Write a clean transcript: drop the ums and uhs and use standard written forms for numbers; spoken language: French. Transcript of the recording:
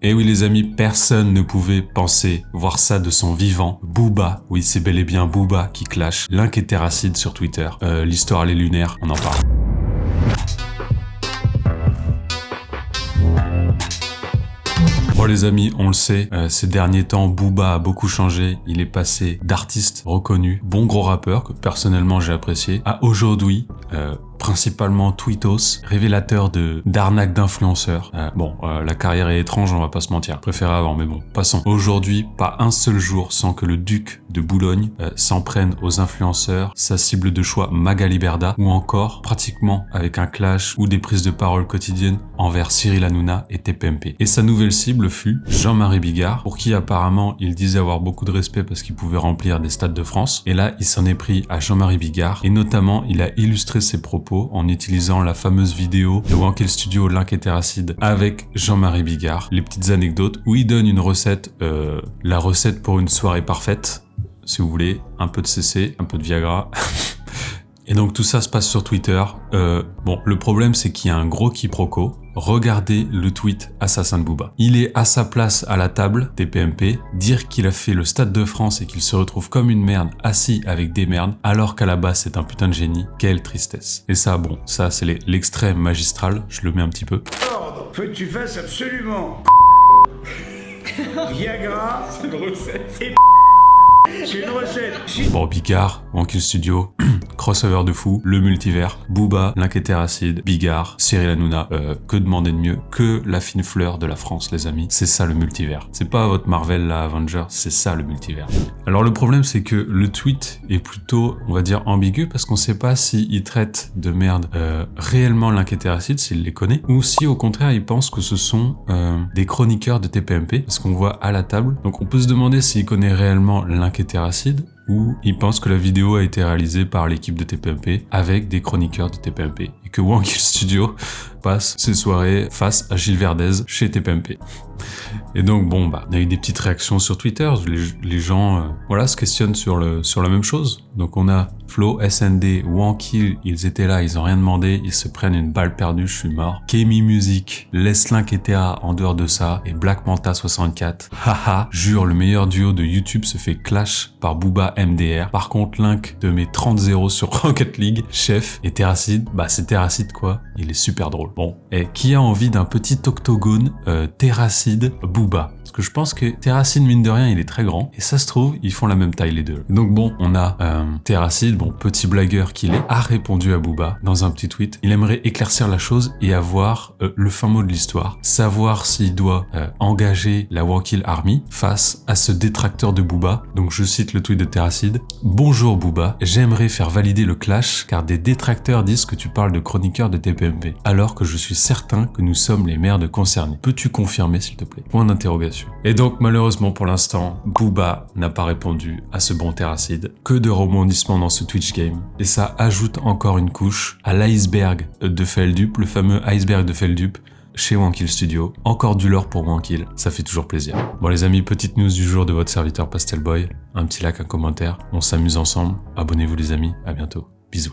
Et oui les amis, personne ne pouvait penser voir ça de son vivant. Booba, oui c'est bel et bien Booba qui clash. Link et Terracide sur Twitter. L'histoire elle est lunaire, on en parle. Bon les amis, on le sait, ces derniers temps, Booba a beaucoup changé. Il est passé d'artiste reconnu, bon gros rappeur que personnellement j'ai apprécié, à aujourd'hui principalement tweetos, révélateur d'arnaques d'influenceurs. La carrière est étrange, on va pas se mentir. Préféré avant, mais bon, passons. Aujourd'hui, pas un seul jour sans que le duc de Boulogne s'en prenne aux influenceurs, sa cible de choix Magali Berda, ou encore pratiquement avec un clash ou des prises de parole quotidiennes envers Cyril Hanouna et TPMP. Et sa nouvelle cible fut Jean-Marie Bigard, pour qui apparemment il disait avoir beaucoup de respect parce qu'il pouvait remplir des stades de France. Et là, il s'en est pris à Jean-Marie Bigard, et notamment il a illustré ses propos en utilisant la fameuse vidéo de Wankill Studio Link et Terracide avec Jean-Marie Bigard. Les petites anecdotes où il donne une recette, la recette pour une soirée parfaite, si vous voulez, un peu de CC, un peu de Viagra. Et donc tout ça se passe sur Twitter. Le problème c'est qu'il y a un gros quiproquo. Regardez le tweet Assassin de Booba. Il est à sa place à la table, TPMP, dire qu'il a fait le Stade de France et qu'il se retrouve comme une merde, assis avec des merdes, alors qu'à la base c'est un putain de génie. Quelle tristesse. Et ça, ça c'est l'extrême magistral, je le mets un petit peu. Ordre, faut que tu fasses absolument Viagra, c'est une recette. C'est une recette. Bon, Bigard, Wankill Studio, crossover de fou, le multivers, Booba, Link et Terracide, Bigard, Cyril Hanouna, que demander de mieux que la fine fleur de la France, les amis. C'est ça le multivers. C'est pas votre Marvel, la Avengers, c'est ça le multivers. Alors le problème, c'est que le tweet est plutôt, on va dire, ambigu, parce qu'on sait pas s'il traite de merde réellement Link et Terracide, s'il les connaît, ou si au contraire, il pense que ce sont des chroniqueurs de TPMP, parce qu'on voit à la table. Donc on peut se demander s'il connaît réellement Link et Terracide, où il pense que la vidéo a été réalisée par l'équipe de TPMP avec des chroniqueurs de TPMP et que Wankill Studio passe ses soirées face à Gilles Verdez chez TPMP. Et donc on a eu des petites réactions sur Twitter, les gens se questionnent sur la même chose. Donc on a Flo, SND, Wankill, ils étaient là, ils ont rien demandé, ils se prennent une balle perdue, je suis mort. Kemi Music, laisse Link et Terra en dehors de ça, et Black Manta 64. Haha, jure, le meilleur duo de YouTube se fait clash par Booba MDR. Par contre, Link de mes 30-0 sur Rocket League, chef, et Terracide, c'est Terracide quoi, il est super drôle. Bon, et qui a envie d'un petit octogone Terracide Booba? Parce que je pense que Terracide, mine de rien, il est très grand, et ça se trouve, ils font la même taille les deux. Donc on a Terracide, petit blagueur qu'il est, a répondu à Booba dans un petit tweet. Il aimerait éclaircir la chose et avoir le fin mot de l'histoire. Savoir s'il doit engager la Wankill Army face à ce détracteur de Booba. Donc je cite le tweet de Terracide. Bonjour Booba, j'aimerais faire valider le clash car des détracteurs disent que tu parles de chroniqueur de TPMP, alors que je suis certain que nous sommes les merdes concernés. Peux-tu confirmer s'il te plaît? Point d'interrogation. Et donc malheureusement pour l'instant, Booba n'a pas répondu à ce bon Terracide. Que de rebondissements dans ce Twitch game. Et ça ajoute encore une couche à l'iceberg de Feldup, le fameux iceberg de Feldup chez Wankill Studio. Encore du lore pour Wankill, ça fait toujours plaisir. Bon les amis, petite news du jour de votre serviteur Pastel Boy. Un petit like, un commentaire, on s'amuse ensemble. Abonnez-vous les amis, à bientôt. Bisous.